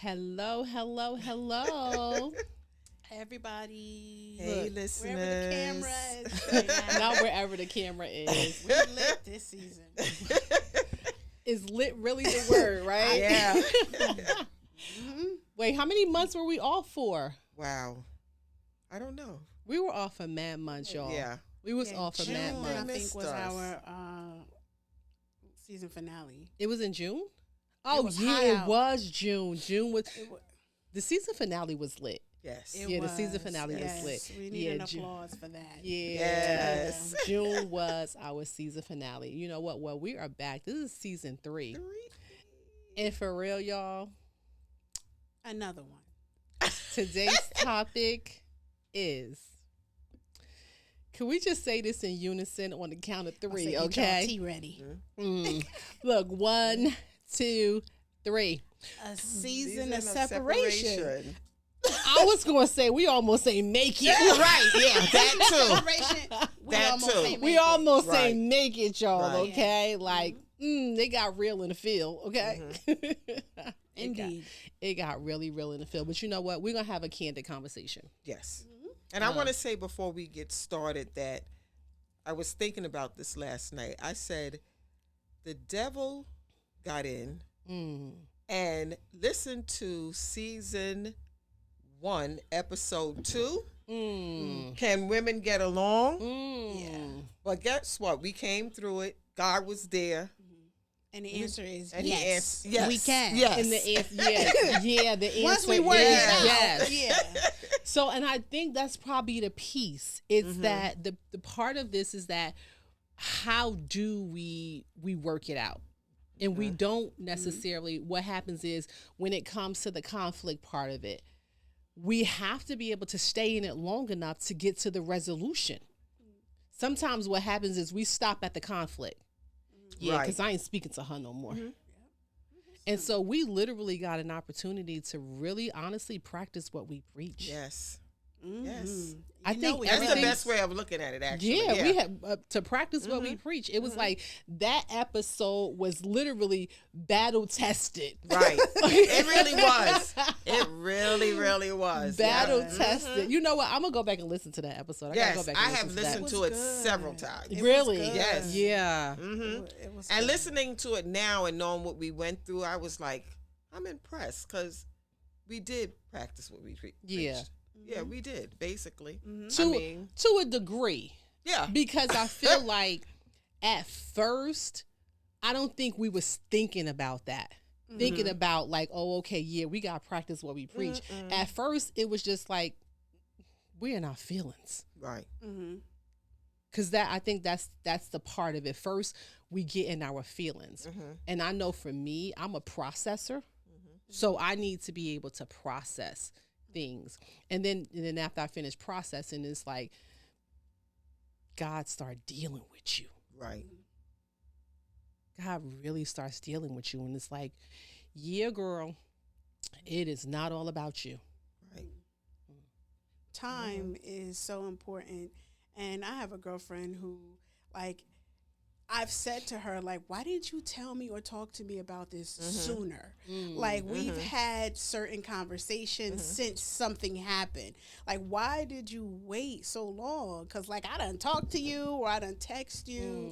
Hello, hello, hello. Everybody, Hey, look, listeners. wherever the camera is, Not wherever the camera is. we lit this season. Is lit really the word, right? Yeah. Wait, how many months were we off for? Wow. I don't know. We were off for mad months, y'all. Yeah. We was off for mad June, I months. think, Missed was us. our season finale. It was in June? Oh, was yeah, hot it out. was June. June was It wa- the season finale was lit. Yes. It Yeah, the was, season finale was yes. lit. We need Yeah, an June. applause for that. Yeah. Yes. June was our season finale. You know what? Well, we are back. This is season 3. And for real, y'all, Another one. today's topic is, can we just say this in unison on the count of 3, Get y'all okay? tea ready. Look, 1, 2, 3. A season of separation. I was going to say, we almost ain't make it. Right. Yeah. That too. Separation. We That almost too. ain't We make it. almost Right. ain't make it, y'all, Right. okay? Like, they got real in the field, okay? Indeed. It got really real in the field. But you know what? We're going to have a candid conversation. Yes. And I want to say before we get started that I was thinking about this last night. I said the devil got in and listened to season 1, episode 2. Can women get along? Yeah. But guess what? We came through it. God was there. And the answer is And yes. he answered, yes. We can. Yes. And the answer, yeah, the answer. Once we work yes, it out. yes. Yeah. So, and I think that's probably the piece. It's that the part of this is that how do we work it out? And we don't necessarily, what happens is when it comes to the conflict part of it, we have to be able to stay in it long enough to get to the resolution. Sometimes what happens is we stop at the conflict. Yeah, Right. because I ain't speaking to her no more. And so we literally got an opportunity to really honestly practice what we preach. Yes. Yes. I You know think we That's the everything- best way of looking at it, actually. Yeah, we had to practice what we preach. It was like that episode was literally battle tested. Right. It really was. It really, really was. Battle Yeah. tested. You know what? I'm gonna go back and listen to that episode. I gotta Yes, go back I and have listen listened to to it good. several times. that. was Really? good. Yes. Yeah. It was And good. listening to it now and knowing what we went through, I was like, I'm impressed because we did practice what we preached. Yeah. Yeah, we did, basically. To a degree. Yeah. Because I feel like at first, I don't think we was thinking about that. Thinking about like, oh, okay, yeah, we got to practice what we preach. At first, it was just like, we're in our feelings. Right. Because that, I think that's the part of it. First, we get in our feelings. And I know for me, I'm a processor. So I need to be able to process things. And then after I finish processing, it's like, God start dealing with you. Right. God really starts dealing with you. And it's like, yeah, girl, it is not all about you. Right. Time is so important. And I have a girlfriend who, like, I've said to her, like, why didn't you tell me or talk to me about this sooner? Like, we've had certain conversations since something happened. Like, why did you wait so long? Because, like, I done talked to you or I done text you.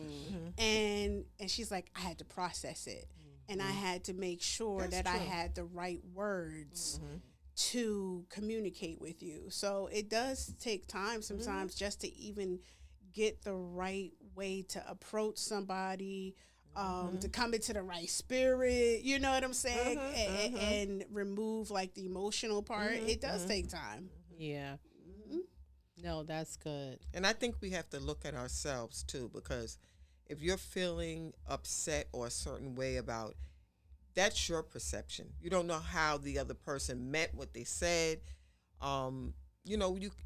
And she's like, I had to process it. And I had to make sure that I had the right words to communicate with you. So it does take time sometimes just to even get the right way to approach somebody, to come into the right spirit, you know what I'm saying? And remove like the emotional part. It does take time. Yeah. No, that's good. And I think we have to look at ourselves too, because if you're feeling upset or a certain way about, that's your perception. You don't know how the other person meant what they said.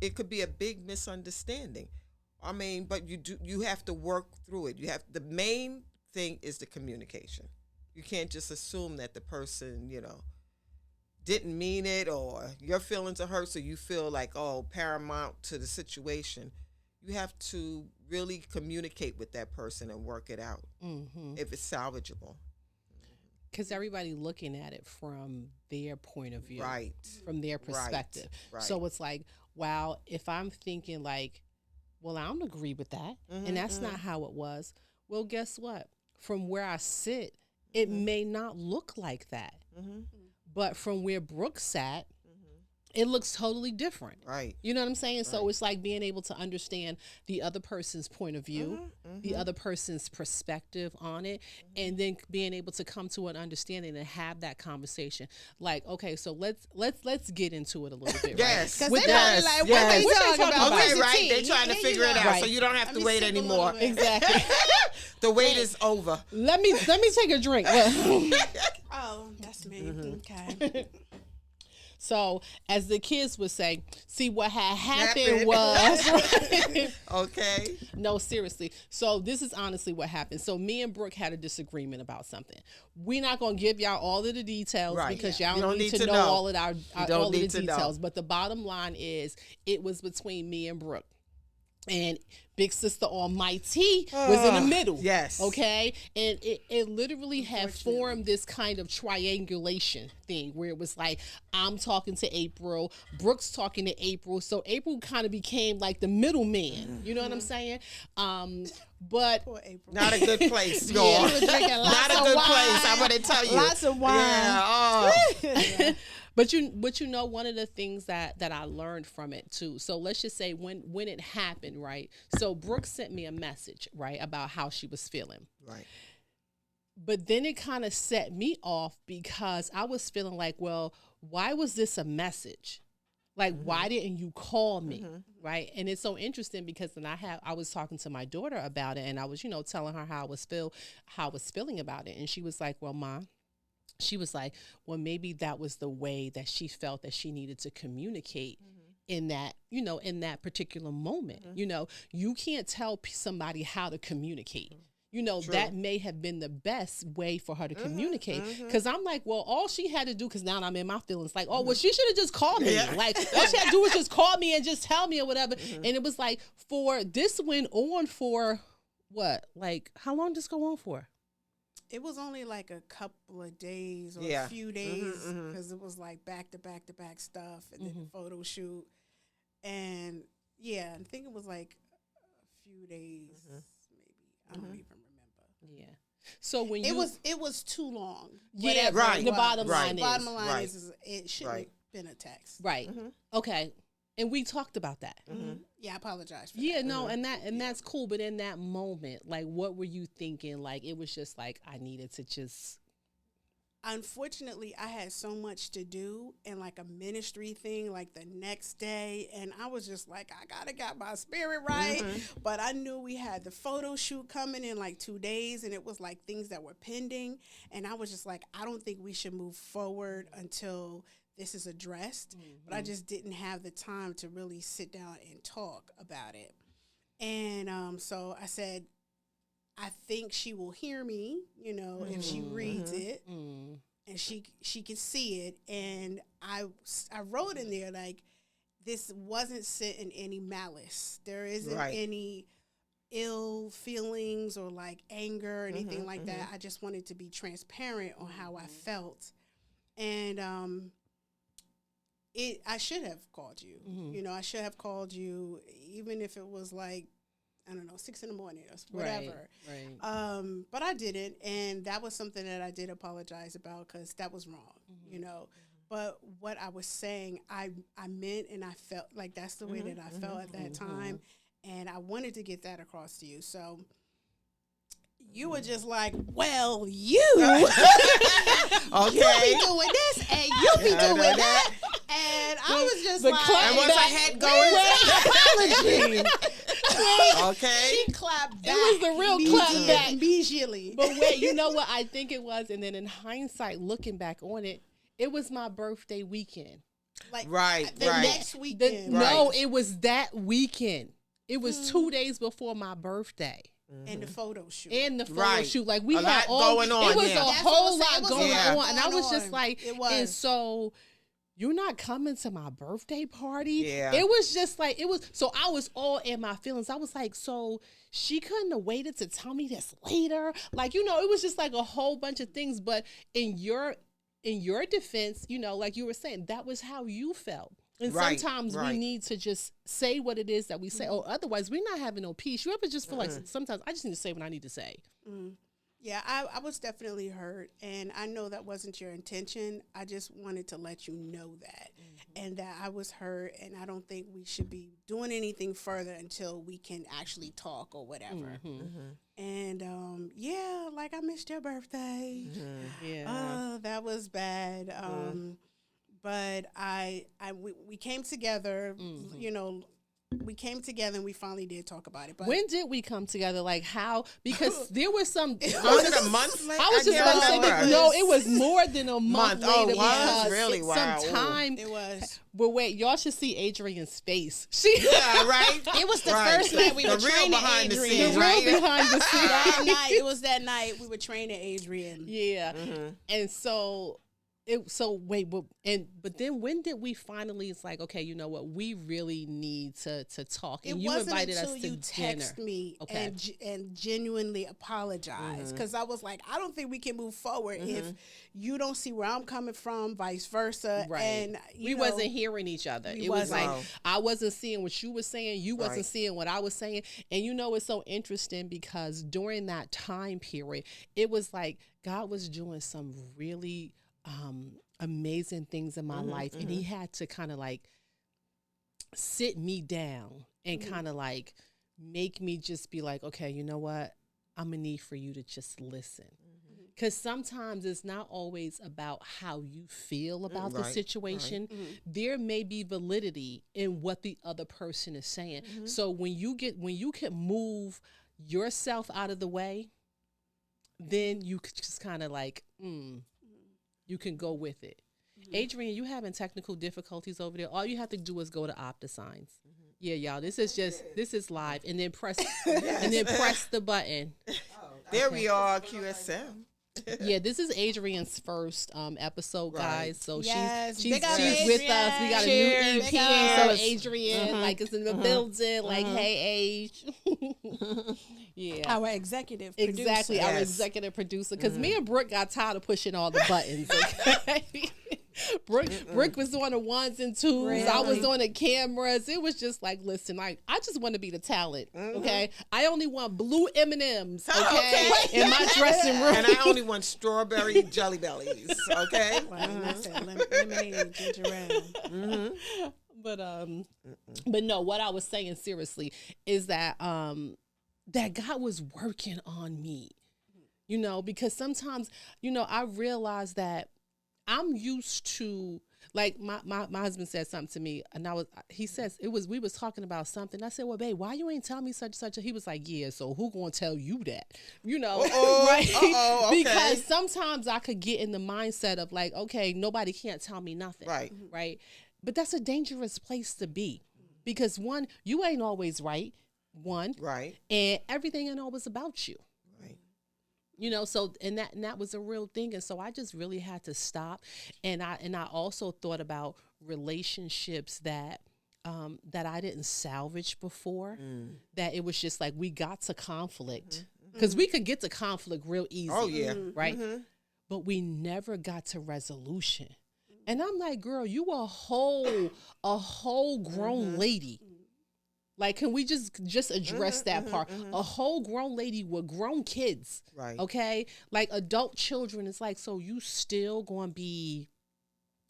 It could be a big misunderstanding. I mean, but you have to work through it. The main thing is the communication. You can't just assume that the person, didn't mean it or your feelings are hurt, so you feel like, paramount to the situation. You have to really communicate with that person and work it out if it's salvageable. Because everybody looking at it from their point of view. Right. From their perspective. Right. So it's like, wow, if I'm thinking like, well, I don't agree with that. And that's not how it was. Well, guess what? From where I sit, it may not look like that. But from where Brooke sat, it looks totally different. Right. You know what I'm saying? So it's like being able to understand the other person's point of view, the other person's perspective on it, and then being able to come to an understanding and have that conversation. Like, okay, so let's get into it a little bit. Yes. Right? Because they probably like, what they talking about? Okay, Where's the right. tea? They're trying to figure it out, Right. so you don't have Let to me wait sip a little anymore. bit. Exactly. The wait is over. Let me take a drink. Oh, that's me. Okay. So, as the kids would say, see what had happened was. Okay. No, seriously. So this is honestly what happened. So me and Brooke had a disagreement about something. We're not going to give y'all all of the details because y'all don't need to know all of all of the details. But the bottom line is, it was between me and Brooke. And Big Sister Almighty was in the middle. Yes. Okay. And it literally had formed this kind of triangulation thing where it was like, I'm talking to April, Brooke's talking to April. So April kind of became like the middleman. You know what I'm saying? But Poor April. Not a good place, y'all. She was drinking lots Not a of good wine. place, I want to tell you. Lots of wine. Yeah. But you know, one of the things that I learned from it too. So let's just say when it happened, right? So Brooke sent me a message, right, about how she was feeling. Right. But then it kind of set me off because I was feeling like, well, why was this a message? Like, why didn't you call me? Right. And it's so interesting because then I was talking to my daughter about it, and I was, telling her how I was feeling about it. And she was like, well, Ma, she was like, well, maybe that was the way that she felt that she needed to communicate in that, in that particular moment. You can't tell somebody how to communicate. True. That may have been the best way for her to communicate. Because I'm like, well, all she had to do, because now I'm in my feelings, like, oh, well, she should have just called me. Yeah. Like, all she had to do was just call me and just tell me or whatever. And it was like, this went on for what? Like, how long did this go on for? It was only like a couple of days or a few days because it was like back to back to back stuff and then photo shoot. And I think it was like a few days, maybe. I don't even remember. Yeah. So when it was too long. Yeah, right. The bottom line is it shouldn't have been a text. Right. Okay. And we talked about that. Yeah, I apologize for that. Yeah, no, and that's cool. But in that moment, like, what were you thinking? Like, it was just like, I needed to just. Unfortunately, I had so much to do and like a ministry thing like the next day. And I was just like, I got to get my spirit right. But I knew we had the photo shoot coming in like 2 days. And it was like things that were pending. And I was just like, I don't think we should move forward until this is addressed. But I just didn't have the time to really sit down and talk about it. And so I said, I think she will hear me, if she reads it and she can see it. And I wrote in there, like, this wasn't sent in any malice. There isn't any ill feelings or like anger or anything like that. I just wanted to be transparent on how I felt. And I should have called you. I should have called you, even if it was like, I don't know, 6 a.m. or whatever. Right. But I didn't. And that was something that I did apologize about because that was wrong, But what I was saying, I meant and I felt like that's the way that I felt at that time. And I wanted to get that across to you. So you were just like, well, you be doing this and you be doing that. And I was just like, and once I had going, apology. Okay. She clapped back. It was the real clap back. Immediately. But wait, you know what I think it was? And then in hindsight, looking back on it, it was my birthday weekend. Like the next weekend. No, it was that weekend. It was 2 days before my birthday. And the photo shoot. Shoot. Like we a had lot going on. It was a whole lot going on. On. And I was just like, and so you're not coming to my birthday party. Yeah. It was just like, so I was all in my feelings. I was like, so she couldn't have waited to tell me this later. Like, it was just like a whole bunch of things. But in your defense, like you were saying, that was how you felt. And sometimes we need to just say what it is that we say, or otherwise we're not having no peace. You ever just feel like sometimes I just need to say what I need to say. Yeah, I was definitely hurt, and I know that wasn't your intention. I just wanted to let you know that, and that I was hurt, and I don't think we should be doing anything further until we can actually talk or whatever. And like, I missed your birthday. Yeah, that was bad. But we came together. We came together and we finally did talk about it. But when did we come together? Like how? Because there was some. Was it a month later? I was just about to say that. No, it was more than a month later. Oh, because really? Wow. Some time. It was. But wait, y'all should see Adrian's face. Yeah, right. It was the first night we were training Adrian. The real behind the scenes. That night, it was that night we were training Adrian. Yeah, and so. But then when did we finally? It's like, okay, you know what? We really need to talk. And you invited us to dinner. It wasn't until you text me and genuinely apologize, because I was like, I don't think we can move forward if you don't see where I'm coming from, vice versa. Right. And we wasn't hearing each other. It was like I wasn't seeing what you were saying. You wasn't seeing what I was saying. And it's so interesting because during that time period, it was like God was doing some really amazing things in my life, and he had to kind of like sit me down and kind of like make me just be like, okay, you know what, I'm gonna need for you to just listen, because sometimes it's not always about how you feel about the situation. There may be validity in what the other person is saying. So when you can move yourself out of the way, then you could just kind of like you can go with it. Adrian, you having technical difficulties over there? All you have to do is go to OptiSigns. Yeah, y'all. This is live, and then press the button. There we are, QSM. Yeah, this is Adrian's first episode, guys. So she's with Adrian. us. We got a new EP. So Adrian, like, is in the building. Like, hey, Age. Yeah, our executive producer. Exactly, our executive producer. Because me and Brooke got tired of pushing all the buttons. Okay? Brooke was on the ones and twos. Really? I was on the cameras. It was just like, listen, I just want to be the talent. Okay, I only want blue M&Ms. Okay, in my dressing room, and I only want strawberry jelly bellies. Okay, that's it. Lemonade, ginger ale. But no, what I was saying seriously is that that God was working on me, because sometimes, I realized that I'm used to, like, my husband said something to me, and we was talking about something. I said, well, babe, why you ain't tell me such and such? He was like, yeah, so who gonna tell you that? Right? Okay. Because sometimes I could get in the mindset of like, okay, nobody can't tell me nothing. Right. Right. But that's a dangerous place to be, because one, you ain't always right. Right. And everything ain't always about you. Right. So and that was a real thing. And so I just really had to stop. And I also thought about relationships that I didn't salvage before. That it was just like we got to conflict. Because we could get to conflict real easy. Oh yeah. Right. But we never got to resolution. And I'm like, girl, you a whole grown lady. Like, can we just address that part? A whole grown lady with grown kids. Right. Okay. Like adult children. It's like, so you still going to be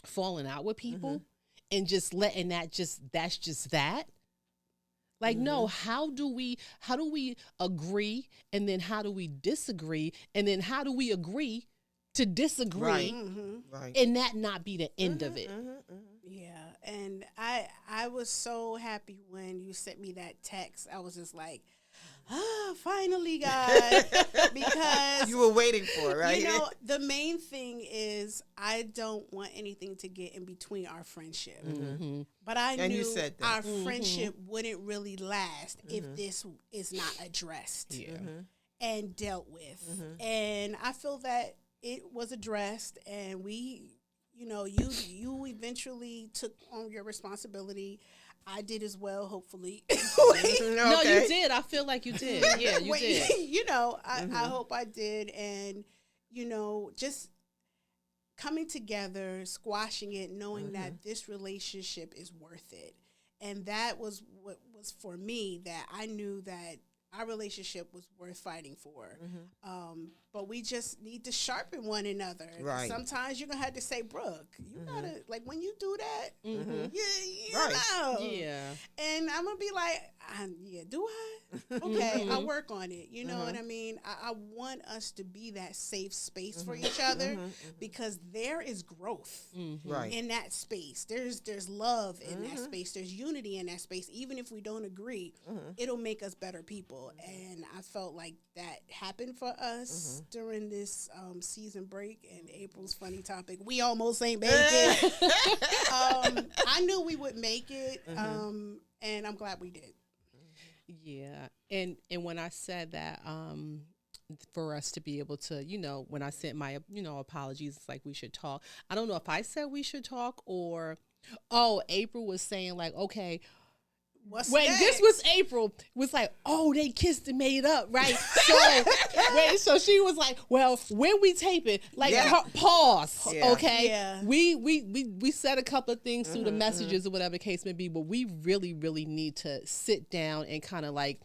falling out with people and just letting that's just that? Like, no, how do we agree? And then how do we disagree? And then how do we agree to disagree? Right. And that not be the end of it. Yeah. And I was so happy when you sent me that text. I was just like, finally, God. Because you were waiting for it, right? The main thing is I don't want anything to get in between our friendship. But I knew you said that. Our friendship wouldn't really last if this is not addressed and dealt with. And I feel that it was addressed, and we you eventually took on your responsibility. I did as well, hopefully. No, you did. I feel like you did. Yeah, you did. I hope I did. And, just coming together, squashing it, knowing that this relationship is worth it. And that was what was for me, that I knew that our relationship was worth fighting for. But we just need to sharpen one another. Right. Sometimes you're going to have to say, Brooke, you got to, like, when you do that, you Right. know. Yeah. And I'm going to be like, do I? Okay, I'll work on it. You know what I mean? I want us to be that safe space for each other because there is growth Right. in that space. There's love in that space. There's unity in that space. Even if we don't agree, it'll make us better people. And I felt like that happened for us during this season break. And April's funny topic, we almost ain't make it. I knew we would make it, and I'm glad we did. Yeah. And when I said that, for us to be able to, when I sent my, apologies, it's like we should talk. I don't know if I said we should talk or, April was saying like, okay, this was April, was like, they kissed and made up, right? So she was like, well, when we tape it, like pause, okay? Yeah. We said a couple of things through the messages or whatever the case may be, but we really, really need to sit down and kind of like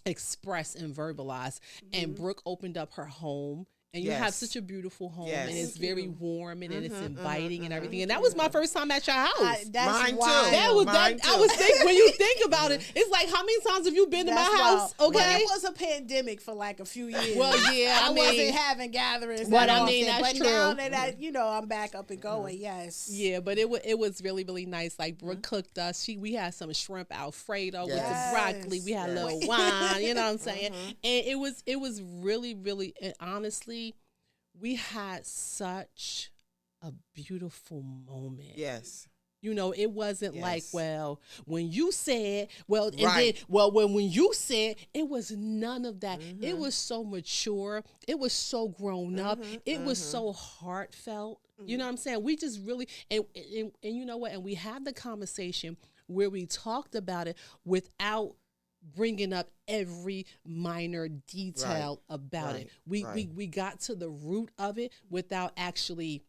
express and verbalize. And Brooke opened up her home. And you have such a beautiful home, and it's very warm, and it's inviting and everything. And that was my first time at your house. That's Mine wild. too. That was Mine that. too. I was thinking when you think about it, it's like how many times have you been to my house? Wild. Okay, But it was a pandemic for like a few years. Well, yeah, I I mean, wasn't having gatherings. But that I mean, often. that's but now true. that I'm back up and going. Yes. yeah, but it was really, really nice. Like Brooke cooked us. We had some shrimp Alfredo with the Yes. broccoli. We had a little wine. You know what I'm saying? And it was really, really, and honestly, we had such a beautiful moment. Yes. It wasn't like, Yes. well, when you said, well, and Right. then, well, when you said, it was none of that. It was so mature. It was so grown up. It was so heartfelt. You know what I'm saying? We just really, and you know what? And we had the conversation where we talked about it without bringing up every minor detail about it. We got to the root of it without actually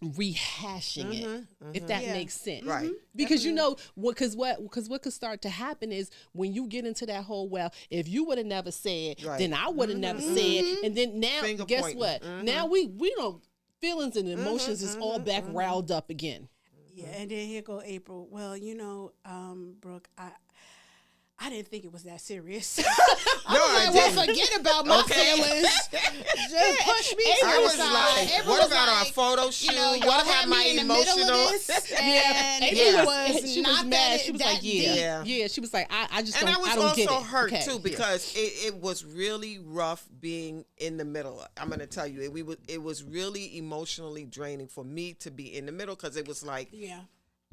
rehashing it, if that makes sense. Right. Because because what could start to happen is when you get into that whole, well, if you would have never said, then I would have never said, and then now Finger guess pointing. what? Now we don't, feelings and emotions is all back riled up again. Yeah, and then here go April. Well, Brooke, I didn't think it was that serious. I didn't. Forget about my feelings. Just push me to I the was side. like, April what was about our like, photo shoot? y'all What had about me my in the middle of emotional? this, and April it was she not was mad. that She was that like, deep. yeah. She was like, I just And don't, I was don't get also it. hurt Okay, too yeah. because it was really rough being in the middle. I'm going to tell you, it was really emotionally draining for me to be in the middle because it was like, Yeah.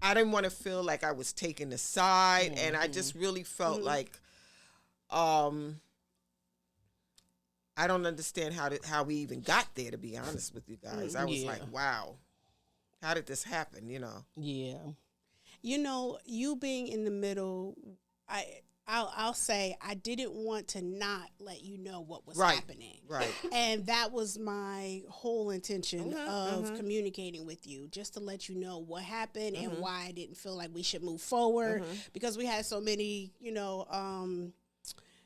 I didn't want to feel like I was taking the side, and I just really felt like, I don't understand how we even got there. To be honest with you guys, I was like, wow, how did this happen? Yeah. You being in the middle, I'll say I didn't want to not let you know what was happening. Right. And that was my whole intention of communicating with you, just to let you know what happened and why I didn't feel like we should move forward because we had so many,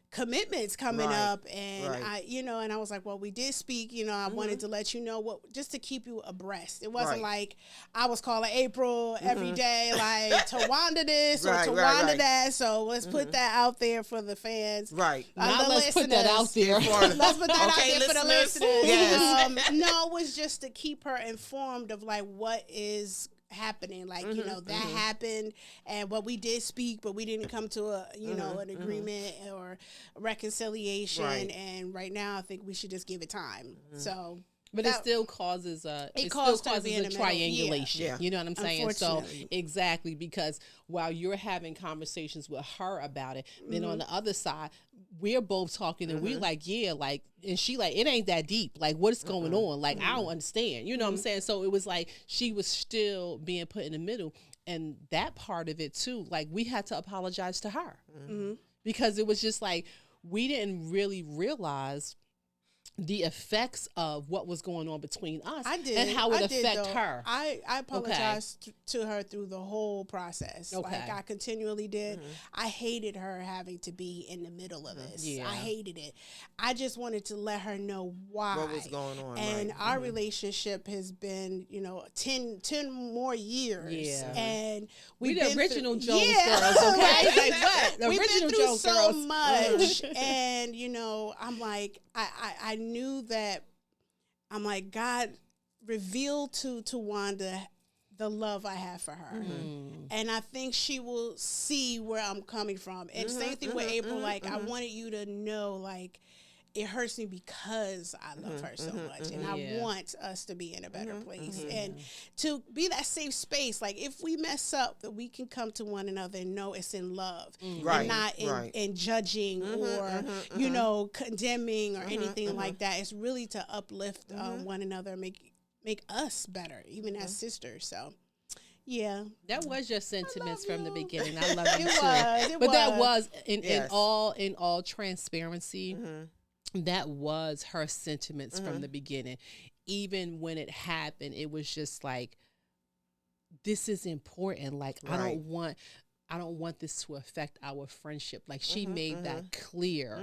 commitments coming up, and and I was like, well, we did speak, I wanted to let you know just to keep you abreast. It wasn't like I was calling April every day, like Towanda this or Towanda that. So let's put that out there for the fans. Right. Now let's put that out there. Let's put that out there for the listeners. Yes. No, it was just to keep her informed of like what is happening, like that happened, and what we did speak, but we didn't come to a an agreement or a reconciliation. And right now I think we should just give it time. So But it still causes a triangulation. Yeah. You know what I'm saying? So exactly, because while you're having conversations with her about it, then on the other side, we're both talking and we're like, yeah, like, and she like, it ain't that deep. Like, what's going on? Like, I don't understand. You know what I'm saying? So it was like she was still being put in the middle, and that part of it too. Like, we had to apologize to her because it was just like we didn't really realize the effects of what was going on between us and how it affected her. I apologized to her through the whole process. Like I continually did. I hated her having to be in the middle of this. I hated it. I just wanted to let her know why. What was going on. And our relationship has been, 10 more years. Yeah. And we the original Jones girls, okay? Like what? The we've original been through Jones so girls. much. And, I'm like, I knew that I'm like, God revealed to Towanda the love I have for her. And I think she will see where I'm coming from. And same thing with April, like, I wanted you to know, like, it hurts me because I love her so much. And I want us to be in a better place. And to be that safe space, like, if we mess up, that we can come to one another and know it's in love. And not in judging or, condemning or anything like that. It's really to uplift one another, make us better, even as sisters. So, yeah. That was your sentiments from the beginning. I love you too. That was in all transparency. That was her sentiments from the beginning. Even when it happened, it was just like, this is important. Like, I don't want this to affect our friendship. Like, she made that clear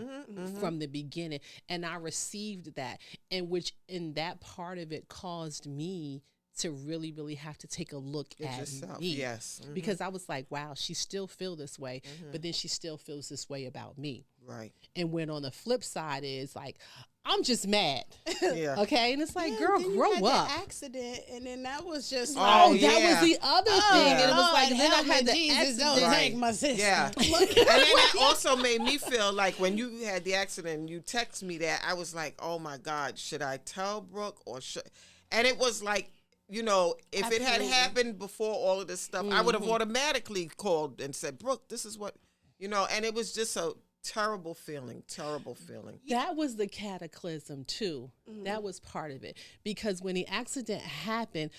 from the beginning. And I received that. And in that part of it caused me to really, really have to take a look at yourself. Me. Yes. Because I was like, wow, she still feels this way, but then she still feels this way about me. Right. And when on the flip side is like, I'm just mad. Yeah. Okay. And it's like, girl, grow up. That accident, and then that was just that was the other thing. And it was like, and then I had the Jesus, don't take my sister. Yeah. And then that also made me feel like when you had the accident and you text me that, I was like, oh my God, should I tell Brooke or should? And it was like, if it had happened before all of this stuff, I would have automatically called and said, Brooke, this is what, and it was just a terrible feeling. That was the cataclysm too. That was part of it. Because when the accident happened,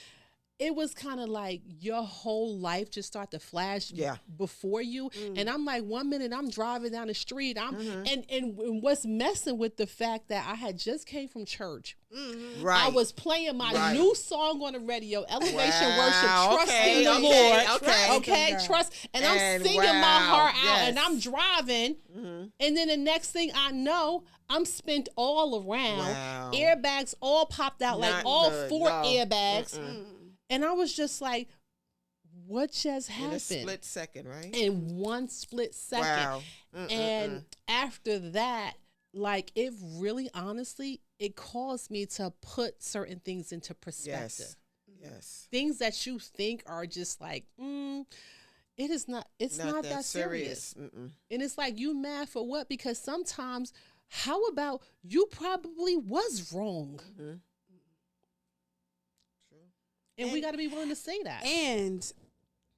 it was kind of like your whole life just started to flash before you. And I'm like, 1 minute I'm driving down the street. And what's messing with the fact that I had just came from church. Right. I was playing my new song on the radio, Elevation Worship, Trust in the Lord. Okay. Trust. And I'm singing my heart out and I'm driving. And then the next thing I know, I'm spent all around. Airbags all popped out, Not like all good. 4 airbags. And I was just like, what just happened? In a split second, right? In one split second. Wow. And after that, like, it really, honestly, it caused me to put certain things into perspective. Yes. Things that you think are just like, it is not, it's not that serious. And it's like, you mad for what? Because sometimes, how about you probably was wrong? And we got to be willing to say that. And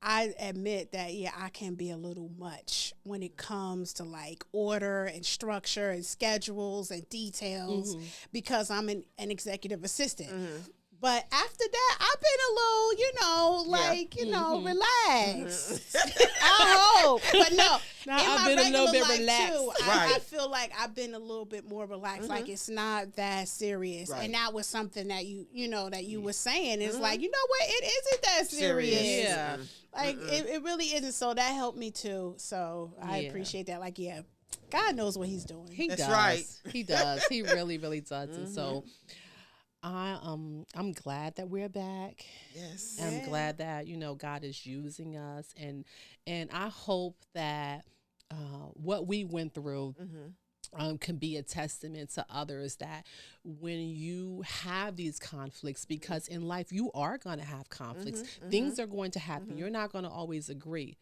I admit that, I can be a little much when it comes to like order and structure and schedules and details because I'm an executive assistant. But after that, I've been a little, relaxed. I hope. But no, I've been a little bit relaxed. Too, I feel like I've been a little bit more relaxed. Like, it's not that serious. Right. And that was something that you were saying. It's like, you know what? It isn't that serious. Yeah. Like, it really isn't. So that helped me too. So I appreciate that. Like, God knows what he's doing. That's right. He does. He really, really does. And so I'm glad that we're back. Yes. I'm glad that, God is using us, and I hope that what we went through can be a testament to others, that when you have these conflicts, because in life you are going to have conflicts, things are going to happen. You're not going to always agree.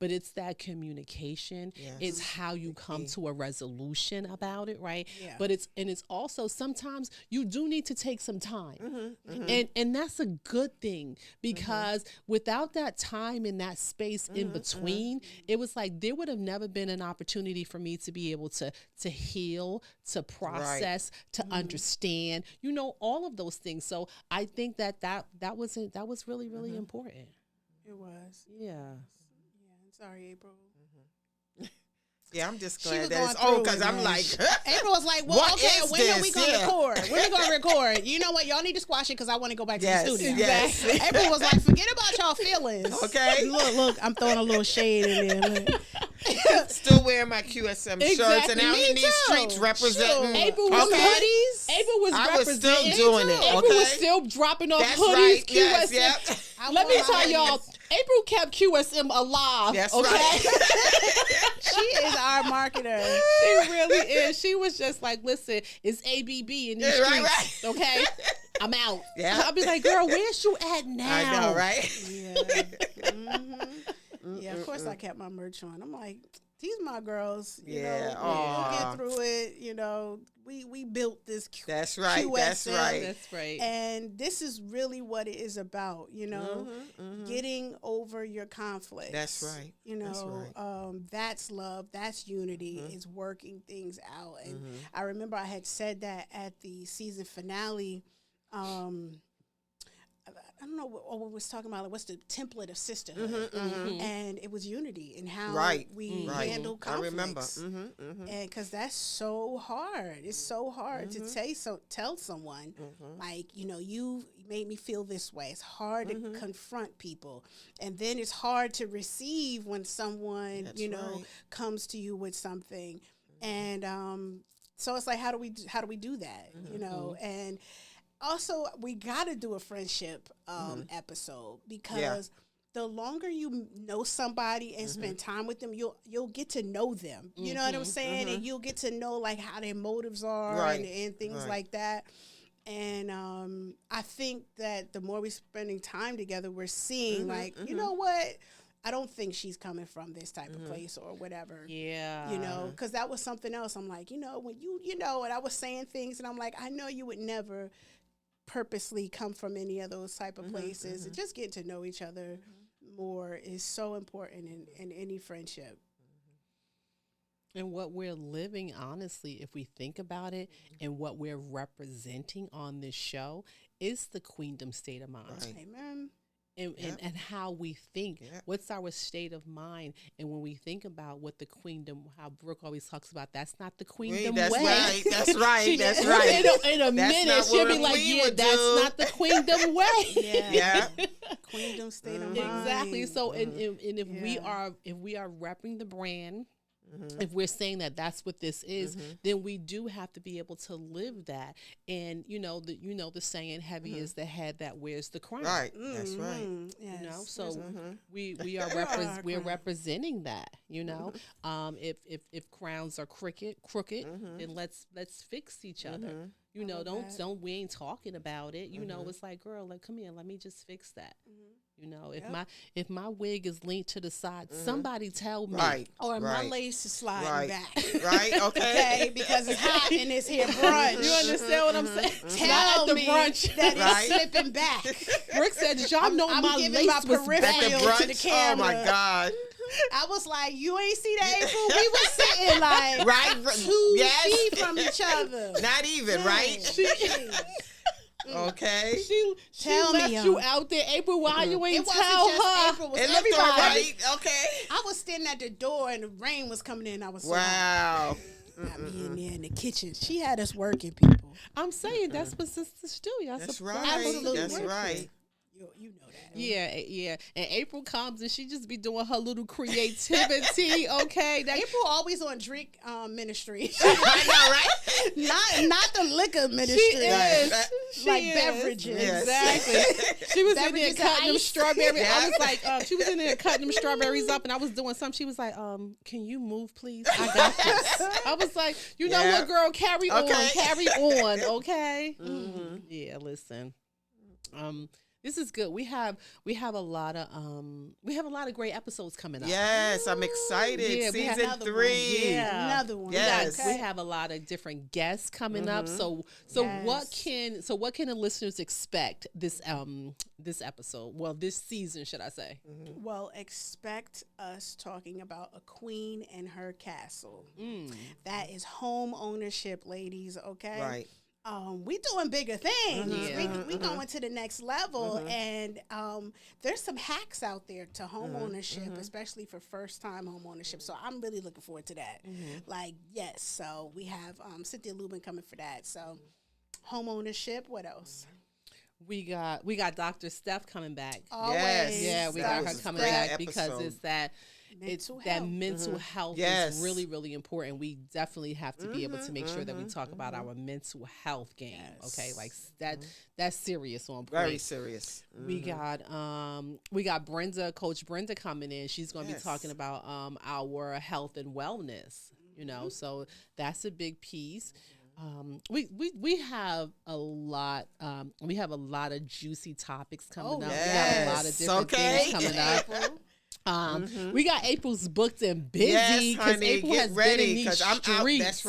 but it's that communication. Yes. It's how you come to a resolution about it, right? Yeah. But it's also sometimes you do need to take some time. And that's a good thing, because without that time and that space in between, it was like there would have never been an opportunity for me to be able to heal, to process, to understand, all of those things. So I think that was really, really important. It was. Yeah. I'm sorry, April. Yeah, I'm just She glad was that going it's on, through because it, I'm man. like, April was like, well, What okay, is when are we this? going to Yeah. record? When are we going to record? You know what? Y'all need to squash it because I want to go back to the studio. yes. April was like, forget about y'all feelings. Okay. Look, I'm throwing a little shade in there. Look. Still wearing my QSM shirts and out Me in these too. streets representing. Sure. April was hoodies. April was I was still representing. doing it, April okay? was still dropping off That's hoodies, right. QSM. Yes, I Let wore me my tell y'all, hoodies. April kept QSM alive. That's okay? right. She is our marketer. She really is. She was just like, listen, it's ABB in these Yeah, streets, right. okay? I'm out. Yeah. I'll be like, girl, where's you at now? I know, right? Yeah, of course I kept my merch on. I'm like, these my girls. You Yeah, know, aw. we'll get through it. You know, we built this That's right. That's QSM. right. That's right. And this is really what it is about, getting over your conflicts. That's right. You know, That's right. that's love, that's unity, is working things out. And I remember I had said that at the season finale. I don't know what we was talking about. Like, what's the template of sisterhood? And it was unity and how we handle conflicts. I remember. And because that's so hard. It's so hard to tell someone, like, you made me feel this way. It's hard to confront people. And then it's hard to receive when someone, comes to you with something. And so it's like, how do we do that? And also, we got to do a friendship episode, because the longer you know somebody and spend time with them, you'll get to know them. You know what I'm saying? And you'll get to know like how their motives are and things like that. And I think that the more we're spending time together, we're seeing like, you know what? I don't think she's coming from this type of place or whatever. Yeah. Because that was something else. I'm like, when and I was saying things and I'm like, I know you would never purposely come from any of those type of places. And just getting to know each other more is so important in any friendship. And what we're living, honestly, if we think about it, and what we're representing on this show is the Queendom state of mind. Right. Amen. And how we think, what's our state of mind. And when we think about what the Queendom, how Brooke always talks about, that's not the Queendom That's way. right. That's right. That's right. In a minute, she'll be like, yeah, that's not the Queendom way. Yeah. Queendom state of mind. Exactly. So, and if we are repping the brand, if we're saying that that's what this is, then we do have to be able to live that. And the saying, heavy is the head that wears the crown. Right. That's right. Yes. So we are we're representing that. If crowns are crooked, then let's fix each other. We ain't talking about it. It's like, girl, like, come here, let me just fix that. If my wig is linked to the side, somebody tell me. Right. Or my lace is sliding back. Right. Okay. Because it's hot in this here brunch. You understand what I'm saying? Tell me brunch. that it's slipping back. Brooke said, "Did y'all know I'm my giving lace my was back?" At the peripheral brunch. to the camera. Oh my God. I was like, you ain't see that, April? We was sitting like Right. 2 feet from each other. Not even, right? Okay. She Tell left me, you out there, April. Why you ain't It wasn't tell just her? April, it was It looked everybody. all right. Okay. I was standing at the door and the rain was coming in. I was so Wow. got me in there in the kitchen. She had us working, people. I'm saying that's what sisters do. Y'all That's support right. Absolutely. That's right. You know that. Yeah. And April comes and she just be doing her little creativity. Okay, April always on drink ministry. I know, right? not the liquor ministry. she is. Like She is. beverages. Yes. Exactly. She was in there Beverages cutting and them ice. strawberries. Yeah. I was like, she was in there cutting them strawberries up, and I was doing something. She was like, can you move, please? I got this. I was like, you know Yeah. what, girl? Carry on. Okay. Okay. Yeah, listen. This is good. We have a lot of great episodes coming up. Yes, I'm excited. Yeah, we have Season another 3. one. Yeah. Another one. Yes. We have a lot of different guests coming up. So what can the listeners expect this episode? Well, this season, should I say? Well, expect us talking about a queen and her castle. That is home ownership, ladies. Okay, Right. We doing bigger things. Yeah. We going to the next level, and there's some hacks out there to home ownership, especially for first time home ownership. So I'm really looking forward to that. Like, yes, so we have Cynthia Lubin coming for that. So home ownership. What else? We got Dr. Steph coming back. Yes. Yeah, we That got her was a coming great back because episode. it's that mental health Yes. is really, really important. We definitely have to be able to make sure that we talk about our mental health game. Yes. Okay, like that's serious on point. Very serious. We got Coach Brenda coming in. She's going to be talking about our health and wellness. You know, so that's a big piece. We have a lot. We have a lot of juicy topics coming up. Yes. We got a lot of different things coming up. We got April's booked and busy Yes, honey, April get has ready been in these because I'm out. streets.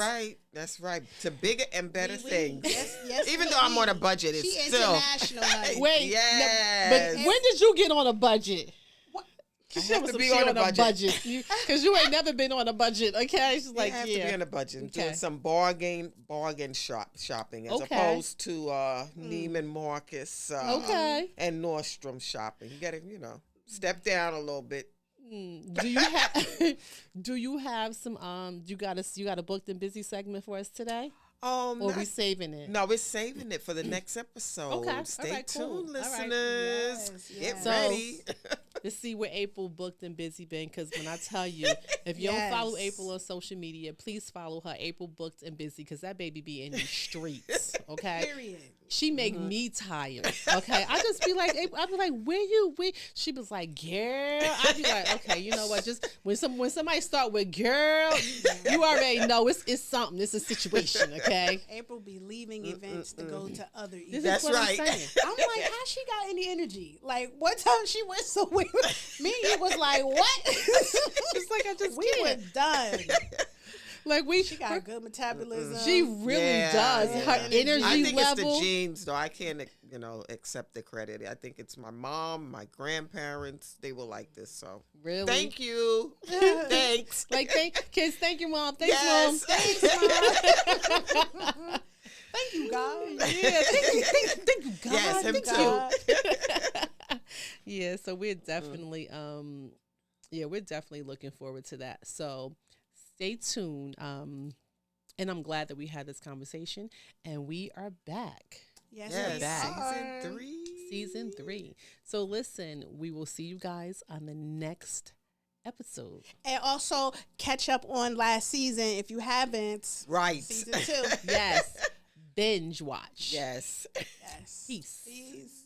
That's right. To bigger and better things. Yes, Even though I'm on a budget, it's she still. international. Honey. Wait, Yes. but when did you get on a budget? I have to She be on a budget. Because you ain't never been on a budget. Okay, she's like, I have to be on a budget. Okay. Doing some bargain shopping as opposed to Neiman Marcus and Nordstrom shopping. You got to, step down a little bit. Do you have some you got a booked and busy segment for us today? Or we saving it? No, we're saving it for the next episode. Okay. Stay All right, cool. tuned, All right. listeners. Yes. Get ready. To see where April booked and busy been, because when I tell you, if you don't follow April on social media, please follow her, April booked and busy, because that baby be in the streets. Okay, Period. she make me tired. Okay, I just be like, April, I be like, where? She was like, girl. I be like, okay, you know what? Just when somebody start with girl, you already know it's something. It's a situation. Okay. April be leaving events to go to other events. This That's is what right. I'm saying. I'm like, how she got any energy? Like, one time she went somewhere, me and you was like, what? It's like I just we can't. were done. Like She got good metabolism. She really does. Her energy I think level. it's the genes, though. I can't, accept the credit. I think it's my mom, my grandparents. They will like this. So Really? thank you. Thanks. Like, kids, thank you, Mom. Thanks, Yes. Mom. Thanks, Mom. Thank you, God. Yeah, thank you, God. Yes, him Thank too. you. Yeah, so we're definitely, we're definitely looking forward to that. So stay tuned. And I'm glad that we had this conversation, and we are back. Yes, Yes. we back. are. Season 3. So listen, we will see you guys on the next episode. And also catch up on last season if you haven't. Right. Season 2. Yes. Binge watch. Yes. Yes. Peace. Peace.